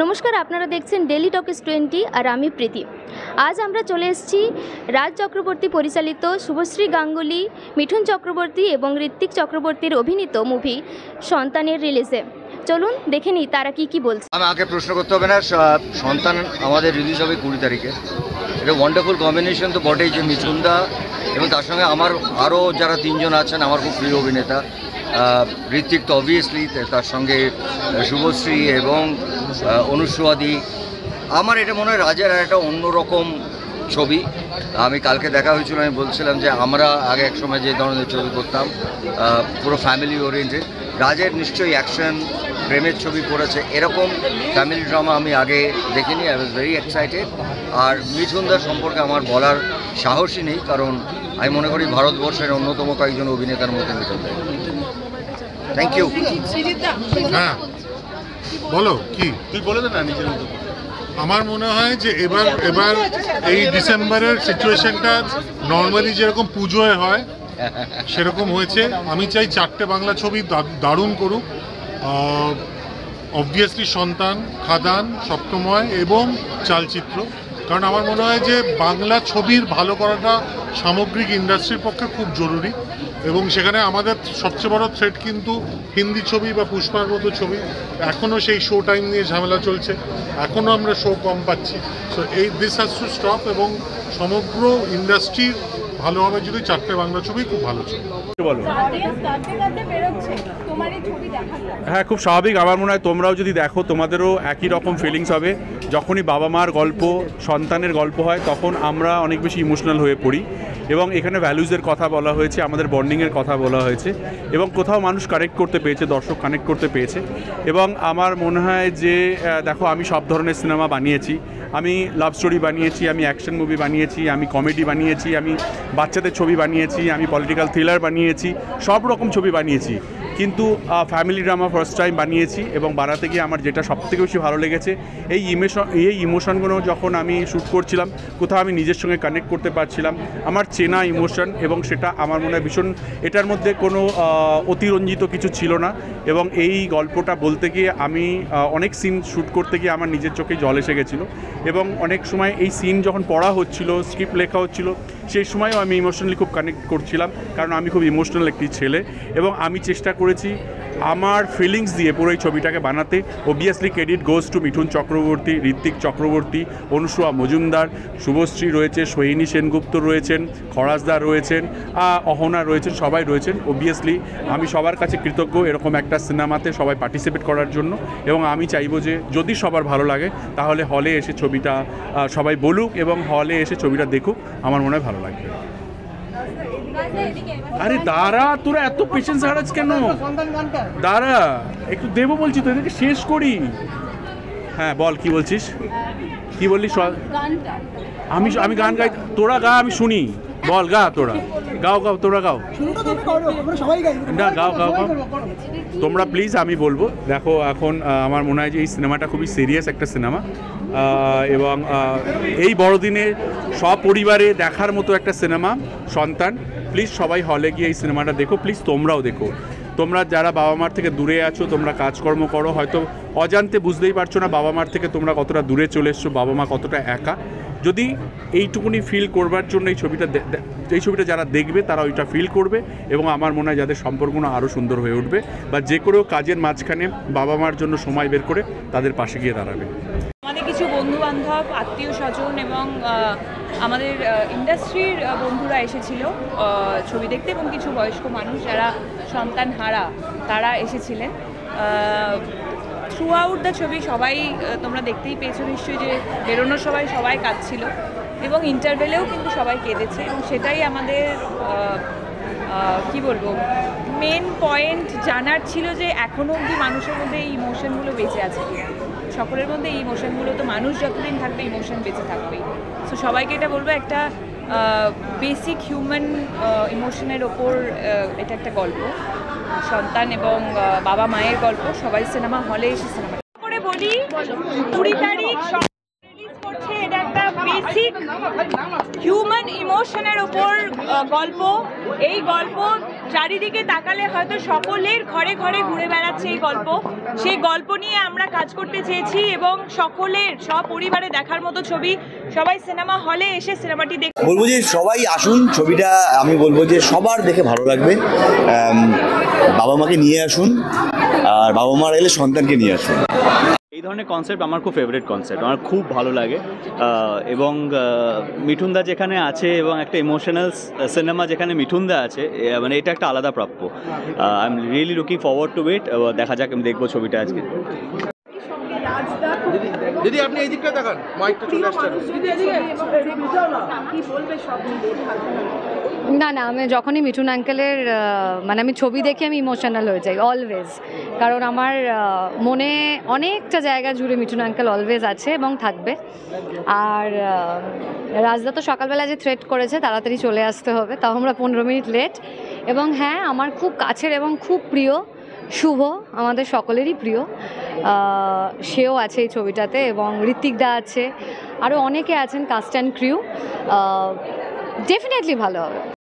নমস্কার, আপনারা দেখছেন ডেলি টকিস 20 আর আমি প্রীতি। আজ আমরা চলে এসেছি রাজ চক্রবর্তী পরিচালিত, শুভশ্রী গাঙ্গুলি, মিঠুন চক্রবর্তী এবং ঋত্বিক চক্রবর্তীর অভিনীত মুভি সন্তানের রিলিজে। চলুন দেখে নিই তারা কি বলছে। আমাকে প্রশ্ন করতে হবে না, সন্তান আমাদের রিলিজ হবে 20 তারিখে। এটা ওয়ান্ডারফুল কম্বিনেশন তো বটেই, যে মিঠুনদা এবং তার সঙ্গে আমার আরও যারা 3 জন আছেন আমার খুব প্রিয় অভিনেতা। ঋত্বিক তো অবভিয়াসলি, তার সঙ্গে শুভশ্রী এবং অনুসুয়াদি। আমার এটা মনে হয় রাজের একটা অন্যরকম ছবি। আমি কালকে দেখা হয়েছিল, আমি বলছিলাম যে আমরা আগে এক সময় যে ধরনের ছবি করতাম পুরো ফ্যামিলি ওরিয়েন্টেড, রাজের নিশ্চয়ই অ্যাকশন প্রেমের ছবি করেছে, এরকম ফ্যামিলি ড্রামা আমি আগে দেখিনি। I was very excited. আর মিঠুনদার সম্পর্কে আমার বলার সাহসই নেই, কারণ আমি মনে করি ভারতবর্ষের অন্যতম কয়েকজন অভিনেতার মধ্যে মিঠুনদা। Thank you. হ্যাঁ বলো, কি তুই বলে দে না নিজের মতো। আমার মনে হয় যে এবার এই ডিসেম্বরের সিচুয়েশনটা নর্মালি যেরকম পুজোয় হয় সেরকম হয়েছে। আমি চাই 4টে বাংলা ছবি দারুণ করুক। অবভিয়াসলি সন্তান, খাদান, সপ্তময় এবং চালচিত্র। কারণ আমার মনে হয় যে বাংলা ছবির ভালো করাটা সামগ্রিক ইন্ডাস্ট্রির পক্ষে খুব জরুরি, এবং সেখানে আমাদের সবচেয়ে বড় থ্রেট কিন্তু হিন্দি ছবি বা পুষ্পার মতো ছবি। এখনও সেই শো টাইম নিয়ে ঝামেলা চলছে, এখনও আমরা শো কম পাচ্ছি। So this has to stop, এবং সমগ্র ইন্ডাস্ট্রির ভালো হবে যদি 4টে বাংলা ছবি খুব ভালো ছবি। বলো। হ্যাঁ, খুব স্বাভাবিক। আমার মনে হয় তোমরাও যদি দেখো তোমাদেরও একই রকম ফিলিংস হবে। যখনই বাবা মার গল্প, সন্তানের গল্প হয়, তখন আমরা অনেক বেশি ইমোশনাল হয়ে পড়ি। এবং এখানে ভ্যালুজের কথা বলা হয়েছে, আমাদের বন্ডিংয়ের কথা বলা হয়েছে, এবং কোথাও মানুষ কানেক্ট করতে পেরেছে, দর্শক কানেক্ট করতে পেরেছে। এবং আমার মনে হয় যে দেখো, আমি সব ধরনের সিনেমা বানিয়েছি। আমি লাভ স্টোরি বানিয়েছি, আমি অ্যাকশন মুভি বানিয়েছি, আমি কমেডি বানিয়েছি, আমি বাচ্চাদের ছবি বানিয়েছি, আমি পলিটিক্যাল থ্রিলার বানিয়েছি, সব রকম ছবি বানিয়েছি। কিন্তু ফ্যামিলি ড্রামা ফার্স্ট টাইম বানিয়েছি, এবং বানাতে গিয়ে আমার যেটা সবথেকে বেশি ভালো লেগেছে, এই ইমোশনগুলো যখন আমি শ্যুট করছিলাম, কোথাও আমি নিজের সঙ্গে কানেক্ট করতে পারছিলাম, আমার চেনা ইমোশন, এবং সেটা আমার মনে হয় ভীষণ, এটার মধ্যে কোনো অতিরঞ্জিত কিছু ছিল না। এবং এই গল্পটা বলতে গিয়ে আমি অনেক সিন শ্যুট করতে গিয়ে আমার নিজের চোখে জল এসে গেছিলো। এবং অনেক সময় এই সিন যখন পড়া হচ্ছিল, স্ক্রিপ্ট লেখা হচ্ছিল, সেই সময়ও আমি ইমোশনালি খুব কানেক্ট করছিলাম, কারণ আমি খুব ইমোশনাল একটি ছেলে। এবং আমি চেষ্টা করেছি আমার ফিলিংস দিয়ে পুরো এই ছবিটাকে বানাতে। Obviously credit goes to Mithun Chakraborty, Ritwik Chakraborty, Anusuya Majumdar, Subhashree রয়েছে, সোহিনী সেনগুপ্ত রয়েছেন, খরাজদা রয়েছেন, অহনা রয়েছেন, সবাই রয়েছেন। অবভিয়াসলি আমি সবার কাছে কৃতজ্ঞ এরকম একটা সিনেমাতে সবাই পার্টিসিপেট করার জন্য। এবং আমি চাইবো যে যদি সবার ভালো লাগে, তাহলে হলে এসে ছবিটা সবাই বলুক এবং হলে এসে ছবিটা দেখুক, আমার মনে হয় ভালো লাগবে। আরে দাঁড়া, তোরা এত পেশেন্স হারাস কেন? দাঁড়া, একটু দেবো বলছি তো, এদেরকে শেষ করি। হ্যাঁ বল, কি বলছিস? কি বললি? আমি গান গাই, তোরা গা, আমি শুনি। বল, গা, তোরা গাও, তোরা গাও না, গাও। তোমরা প্লিজ, আমি বলবো। দেখো, এখন আমার মনে হয় যে এই সিনেমাটা খুবই সিরিয়াস একটা সিনেমা, এবং এই বড়দিনে সপরিবারে দেখার মতো একটা সিনেমা সন্তান। প্লিজ সবাই হলে গিয়ে এই সিনেমাটা দেখো, প্লিজ তোমরাও দেখো। তোমরা যারা বাবা মার থেকে দূরে আছো, তোমরা কাজকর্ম করো, হয়তো অজান্তে বুঝতেই পারছো না বাবা মার থেকে তোমরা কতটা দূরে চলে এসছো, বাবা মা কতটা একা। যদি এইটুকুনি ফিল করবার জন্য এই ছবিটা যারা দেখবে, তারা ওইটা ফিল করবে, এবং আমার মনে হয় যাদের সম্পর্কগুলো আরও সুন্দর হয়ে উঠবে, বা যে করেও কাজের মাঝখানে বাবা মার জন্য সময় বের করে তাদের পাশে গিয়ে দাঁড়াবে। আমাদের কিছু বন্ধুবান্ধব, আত্মীয় স্বজন এবং আমাদের ইন্ডাস্ট্রির বন্ধুরা এসেছিল ছবি দেখতে, এবং কিছু বয়স্ক মানুষ যারা সন্তান হারা, তারা এসেছিলেন। থ্রু আউট দ্য ছবি সবাই তোমরা দেখতেই পেয়েছো নিশ্চয়ই, যে বেরোনোর সবাই কাঁদছিল, এবং ইন্টারভেলেও কিন্তু সবাই কেঁদেছে। এবং সেটাই আমাদের কি বলবো, মেন পয়েন্ট জানার ছিল, যে এখনও অবধি মানুষের মধ্যে এই ইমোশনগুলো বেঁচে আছে। সকলের মধ্যে এই ইমোশনগুলো, তো মানুষ যতদিন থাকবে ইমোশন বেঁচে থাকবেই। সো সবাইকে এটা বলবো, একটা বেসিক হিউম্যান ইমোশনের ওপর এটা একটা গল্প, সন্তান এবং বাবা মায়ের গল্প। সবাই সিনেমা হলে এসে সিনেমা করে বলি, 20 তারিখ রিলিজ করছে। এটা একটা বেসিক হিউম্যান ইমোশনের ওপর গল্প। এই গল্প চারিদিকে তাকালে হয়তো সকলের ঘরে ঘরে ঘুরে বেড়াচ্ছে এই গল্প। সেই গল্প নিয়ে আমরা কাজ করতে চেয়েছি এবং সকলের সপরিবারে দেখার মতো ছবি। সবাই সিনেমা হলে এসে সিনেমাটি দেখতে বলবো যে সবাই আসুন, ছবিটা আমি বলবো যে সবার দেখে ভালো লাগবে। বাবা মাকে নিয়ে আসুন, আর বাবা মার এলে সন্তানকে নিয়ে আসুন। এই ধরনের কনসেপ্ট আমার খুব ফেভারিট কনসেপ্ট, আমার খুব ভালো লাগে। এবং মিঠুনদা যেখানে আছে এবং একটা ইমোশনাল সিনেমা যেখানে মিঠুনদা আছে, মানে এটা একটা আলাদা প্রাপ্য। I am really looking forward to it. দেখা যাক, আমি দেখবো ছবিটা আজকে। দিদি আপনি এই দিকটা দেখান, মাইকটা চলে আসছে। না না, আমি যখনই মিঠুন আঙ্কেলের মানে আমি ছবি দেখে আমি ইমোশনাল হয়ে যাই অলওয়েজ, কারণ আমার মনে অনেকটা জায়গা জুড়ে মিঠুন আঙ্কেল অলওয়েজ আছে এবং থাকবে। আর রাজদা তো সকালবেলা যে থ্রেট করেছে তাড়াতাড়ি চলে আসতে হবে, তাও আমরা 15 মিনিট লেট। এবং হ্যাঁ, আমার খুব কাছের এবং খুব প্রিয় শুভ, আমাদের সকলেরই প্রিয়, সেও আছে এই ছবিটাতে এবং ঋত্বিক দা আছে, আরও অনেকে আছেন কাস্ট অ্যান্ড ক্রিউ। ডেফিনেটলি ভালো হবে।